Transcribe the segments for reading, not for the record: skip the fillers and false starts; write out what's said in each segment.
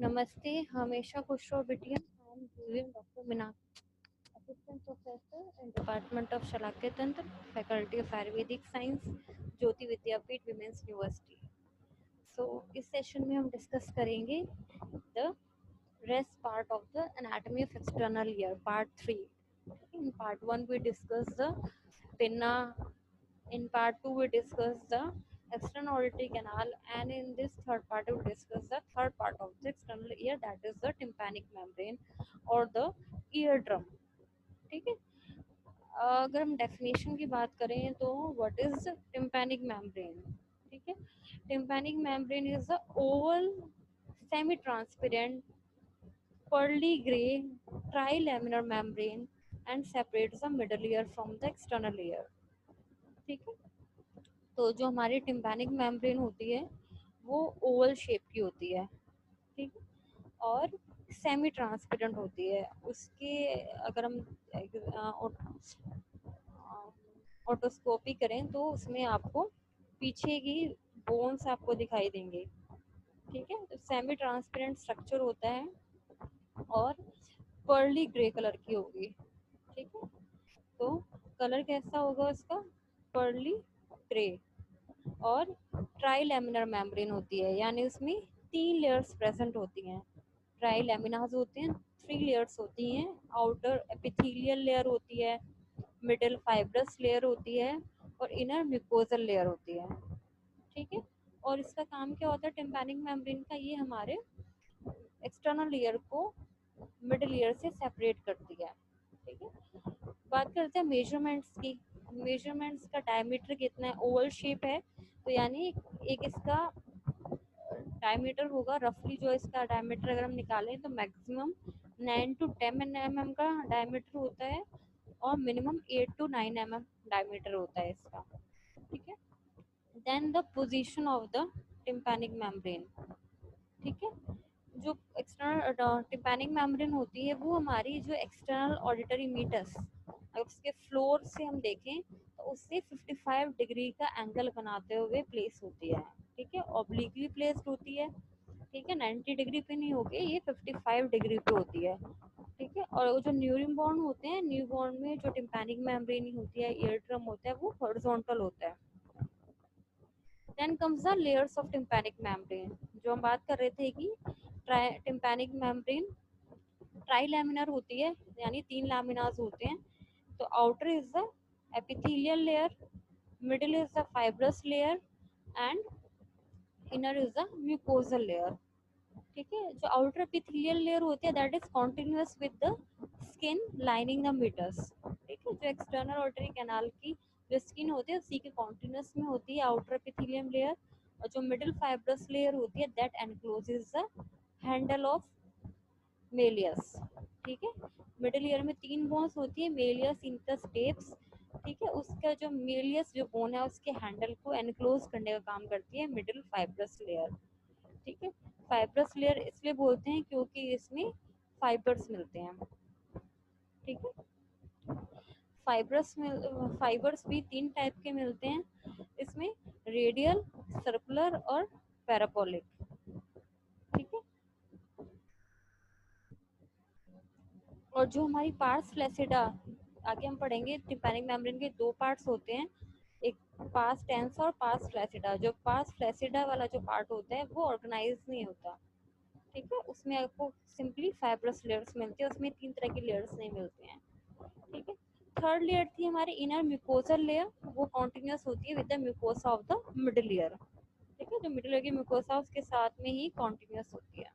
नमस्ते, हमेशा खुश रहो बिटिया। I am Vivian doctor Meenakshi, assistant professor in department of Shalakya Tantra, faculty of Ayurvedic science, Jyoti Vidyapeeth women's university. So इस सेशन में हम डिस्कस करेंगे the rest part of the anatomy of external ear, part 3. In part 1 we discussed the pinna. In part 2 we discussed the external auditory canal, and in this third part we discuss the third part of the external ear, that is the tympanic membrane or the eardrum. ठीक है। अगर हम definition की बात करें तो what is tympanic membrane. ठीक है। Tympanic membrane is the Oval semi transparent pearly gray trilaminar membrane and separates the middle ear from the external ear. ठीक है। तो जो हमारी टिम्पैनिक मेम्ब्रेन होती है वो ओवल शेप की होती है। ठीक है। और सेमी ट्रांसपेरेंट होती है। उसके अगर हम ऑटोस्कोपी करें तो उसमें आपको पीछे की बोन्स आपको दिखाई देंगे। ठीक है। तो सेमी ट्रांसपेरेंट स्ट्रक्चर होता है और पर्ली ग्रे कलर की होगी। ठीक है। तो कलर कैसा होगा उसका? Pearly grey. और ट्राइलेमिनर मेम्ब्रेन होती है, यानी उसमें 3 लेयर्स प्रेजेंट होती हैं। ट्राइलेमिनाज होते हैं, 3 लेयर्स होती हैं। आउटर एपिथेलियल लेयर होती है, मिडिल फाइब्रस लेयर होती है और इनर म्यूकोजल लेयर होती है। ठीक है। और इसका काम क्या होता है टिम्पैनिक मेम्ब्रेन का? ये हमारे एक्सटर्नल ईयर को मिडिल ईयर से सेपरेट करती है। ठीक है। बात करते हैं मेजरमेंट्स की। मेजरमेंट्स का डायमीटर कितना है? ओवल शेप है तो यानी एक इसका डायमीटर होगा रफली। जो इसका डायमीटर अगर हम निकालें तो मैक्सिमम 9 to 10 mm का डायमीटर होता है और मिनिमम 8 to 9 mm डायमीटर होता है इसका। ठीक है। Then the position of the tympanic membrane. ठीक है। जो एक्सटर्नल टिम्पैनिक मेम्ब्रेन होती है वो हमारी जो एक्सटर्नल ऑडिटरी मीटस, अगर उसके फ्लोर से हम देखें तो उससे 55 डिग्री का एंगल बनाते हुए प्लेस होती है। ठीक है। ऑब्लिकली प्लेस्ड होती है। ठीक है। 90 डिग्री पे नहीं होगी, ये 55 डिग्री पे होती है। ठीक है। और वो जो न्यूबॉर्न होते हैं, न्यूबॉर्न में जो टिम्पैनिक मेम्ब्रेन होती है, ईयर ड्रम होता है, वो हॉरिजॉन्टल होता है। Then comes the layers of tympanic membrane. जो हम बात कर रहे थे कि टिम्पैनिक मेम्ब्रेन ट्राइलैमिनर होती है, यानी 3 लैमिनास होते हैं। तो outer is the epithelial layer, middle is the fibrous layer and inner is the mucosal layer. ठीक है। जो आउटर एपिथेलियल लेयर होती है that is continuous with the skin lining the meatus. ठीक है। जो एक्सटर्नल ऑडिटरी कैनाल की जो स्किन होती है उसी के कॉन्टिन्यूअस में होती है आउटर एपिथेलियम लेयर। और जो मिडिल फाइब्रस लेयर होती है that encloses the handle of malleus. ठीक है। मिडिल ईयर में 3 बोन्स होती है, मेलियस, इंटस, टेप्स। ठीक है। उसका जो मेलियस जो बोन है उसके हैंडल को एनक्लोज करने का काम करती है मिडिल फाइब्रस लेयर। ठीक है। फाइब्रस लेयर इसलिए बोलते हैं क्योंकि इसमें फाइबर्स मिलते हैं। ठीक है। फाइबर्स भी 3 टाइप के मिलते हैं इसमें, रेडियल, सर्कुलर और पैराबोलिक। ठीक है। और जो हमारी पार्स फ्लैसिडा, आगे हम पढ़ेंगे टिम्पैनिक मेम्ब्रेन के 2 पार्ट्स होते हैं, एक पास टेंस और पास फ्लैसिडा। जो पास फ्लैसिडा वाला जो पार्ट होता है वो ऑर्गेनाइज नहीं होता। ठीक है। उसमें आपको सिंपली फाइब्रस लेयर्स मिलती है, उसमें 3 तरह की लेयर्स नहीं मिलती हैं। ठीक है। थर्ड लेयर थी हमारी इनर म्यूकोजल लेयर, वो कॉन्टिन्यूअस होती है with the mucosa of the middle ear. ठीक है। जो मिडिल ईयर की म्यूकोसा उसके साथ में ही कॉन्टिन्यूअस होती है।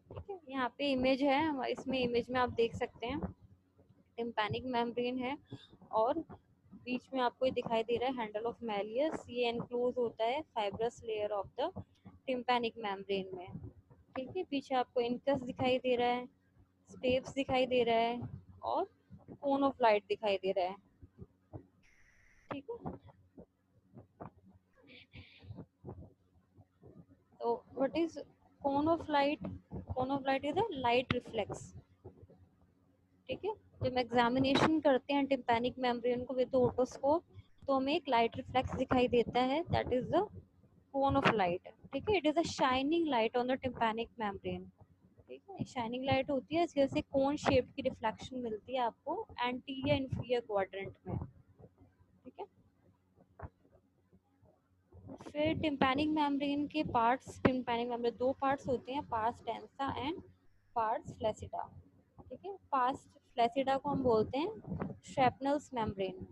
ठीक है। यहाँ पे इमेज है, इसमें इमेज में आप देख सकते हैं टिम्पैनिक मेम्ब्रेन है और बीच में आपको ये दिखाई दे रहा है हैंडल ऑफ मेलियस। ये एनक्लोज होता है fibrous layer of the tympanic membrane में। ठीक है। पीछे आपको इनकस दिखाई दे रहा है, स्टेप्स दिखाई दे रहा है और कोन ऑफ लाइट दिखाई दे रहा है। ठीक है। तो what is cone of light? Cone of light is a light reflex. ठीक है। जब हम एग्जामिनेशन करते हैं टिम्पैनिक मेम्ब्रेन को विद ओटोस्कोप तो हमें एक लाइट रिफ्लेक्स दिखाई देता है, that is the cone of light. ठीक है। It is a shining light on the tympanic membrane. ठीक है, शाइनिंग लाइट होती है, इसकी वजह से कोन शेप की रिफ्लेक्शन मिलती है आपको एंटीरियर इंफीरियर क्वाड्रेंट में। ठीक है, फिर टिम्पैनिक मेम्ब्रेन के पार्ट्स, टिम्पैनिक मेम्ब्रेन दो पार्ट्स होते हैं, पार्स टेंसा एंड पार्स फ्लैसिडा। ठीक है, पार्स फ्लैसिडा को हम बोलते हैं श्रैपनल्स membrane.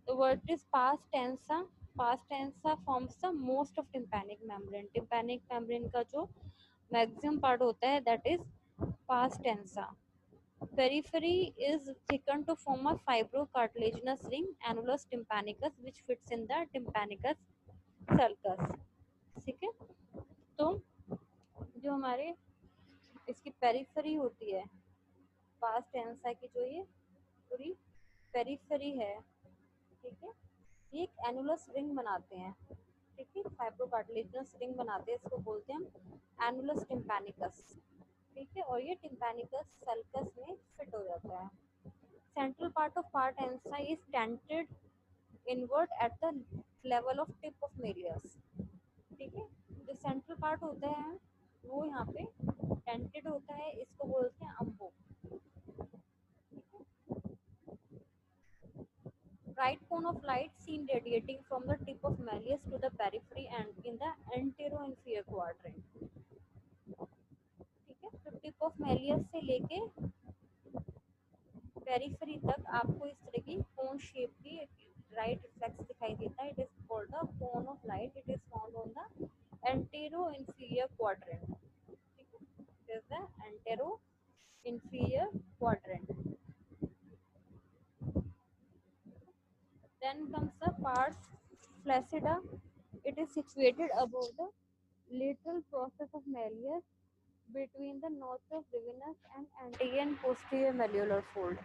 The word is past tensa. Past tensa forms the most of tympanic membrane. Tympanic membrane का जो maximum part होता है that is past tensa. Periphery is thickened to form a fibrocartilaginous ring, annulus tympanicus, which fits in the tympanicus sulcus. ठीक है, तो जो हमारे इसकी पेरिफेरी होती है पास्ट टेंसा की, जो ये पूरी पेरिफेरी है, ठीक है, ये एक एनुलस रिंग बनाते हैं। ठीक है, फाइब्रोकार्टिलेजिनस रिंग बनाते हैं, इसको बोलते हैं हम एनुलस टिम्पैनिकस। ठीक है, और ये टिम्पैनिकस सल्कस में फिट हो जाता है। Central part of part tensa is tented inward at the level of tip of malleus. ठीक है, जो सेंट्रल पार्ट होता है वो यहाँ पे टेंटेड होता है, इसको बोलते हैं अम्बो। Bright cone of light seen radiating from the tip of malleus to the periphery and in the anteroinferior quadrant। ठीक है, तो टिप ऑफ मैलियस से लेके पेरिफेरी तक आपको इस तरह की कोन शेप की राइट रिफ्लेक्स दिखाई देता है। It is called the cone of light. It is found on the anteroinferior quadrant. ठीक है, it is the anteroinferior quadrant. Then comes the pars flaccida. It is situated above the lateral process of malleus between the notch of Rivinus and anterior and posterior malleolar fold।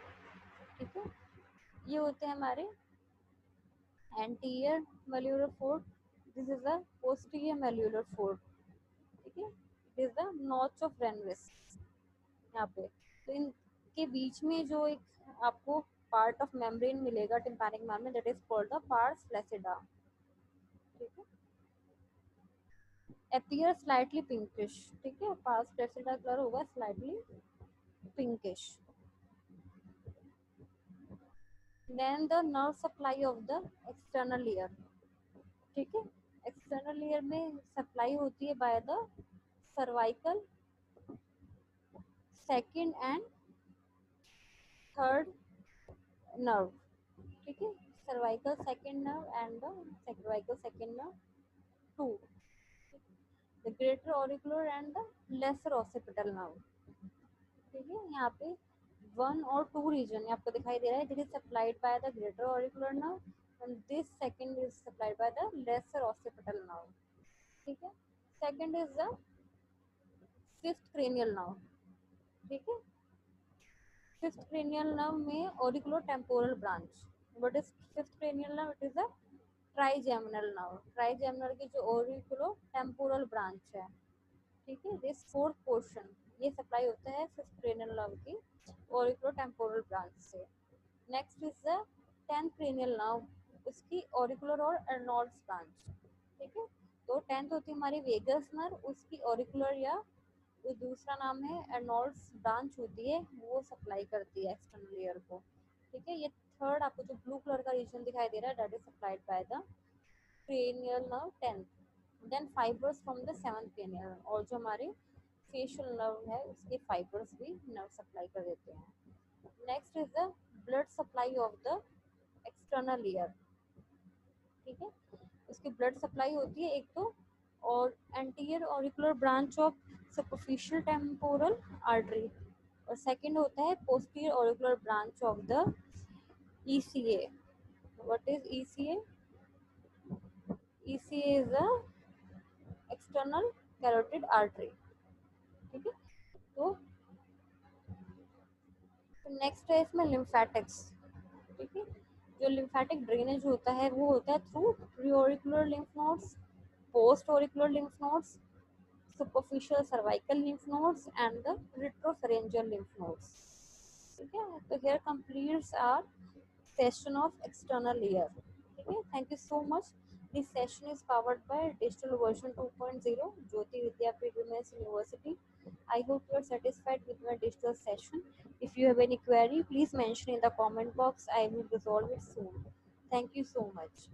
ठीक है, ये होते हैं हमारे anterior malleolar fold, this is the posterior malleolar fold। ठीक है, it is the notch of Rennes यहाँ पे। तो इनके बीच में जो एक आपको पार्ट ऑफ मेम्ब्रेन मिलेगा tympanic membrane, that is called the pars flaccida. ठीक है, appear slightly pinkish। ठीक है, पार्स फ्लैसिडा कलर होगा slightly pinkish। Then the nerve supply of the external ear। ठीक है, एक्सटर्नल ईयर में सप्लाई होती है by the cervical second and third nerve. ठीक है, cervical second nerve and the cervical second nerve too, the greater auricular and the lesser occipital nerve. ठीक है, यहाँ पे 1 और 2 रीजन आपको दिखाई दे रहा है। This is supplied by the greater auricular nerve and this second is supplied by the lesser occipital nerve. ठीक है, second is the fifth cranial nerve. ठीक है, फिफ्थ क्रेनियल नर्व में auriculotemporal branch. What is fifth cranial nerve? It is a trigeminal nerve. Trigeminal की जो auriculotemporal branch है, ठीक है, दिस फोर्थ पोर्शन ये सप्लाई होता है फिफ्थ क्रेनियल नर्व की ऑरिकुलो टेम्पोरल ब्रांच से। Next is the tenth cranial nerve, उसकी ऑरिकुलर और अर्नोल्ड्स ब्रांच। ठीक है, तो टेंथ होती है हमारी वेगस नर्व, उसकी ऑरिकुलर या जो दूसरा नाम है अर्नोल्ड्स ब्रांच होती है, वो सप्लाई करती है एक्सटर्नल ईयर को। ठीक है, ये थर्ड आपको जो ब्लू कलर का रीजन दिखाई दे रहा है that is supplied by the cranial nerve tenth. Then fibres from the seventh cranial, और जो हमारे फेशियल नर्व है उसके फाइबर्स भी नर्व सप्लाई कर देते हैं। Next is the blood supply of the external ear. ठीक है, उसकी ब्लड सप्लाई होती है एक तो और anterior auricular branch of superficial temporal artery, और सेकंड होता है posterior auricular branch of the ECA. What is ECA? ECA is the external carotid artery. ठीक है, तो नेक्स्ट है इसमें लिम्फेटिक्स। ठीक है, जो लिम्फेटिक ड्रेनेज होता है वो होता है through preauricular lymph nodes, post auricular lymph nodes, superficial cervical lymph nodes and the retropharyngeal lymph nodes। ठीक है, तो here completes our session of external ear। ठीक है, thank you so much। This session is powered by Digital Version 2.0, Jyoti Vidyapeeth Women's University. I hope you are satisfied with my digital session. If you have any query, please mention in the comment box. I will resolve it soon. Thank you so much.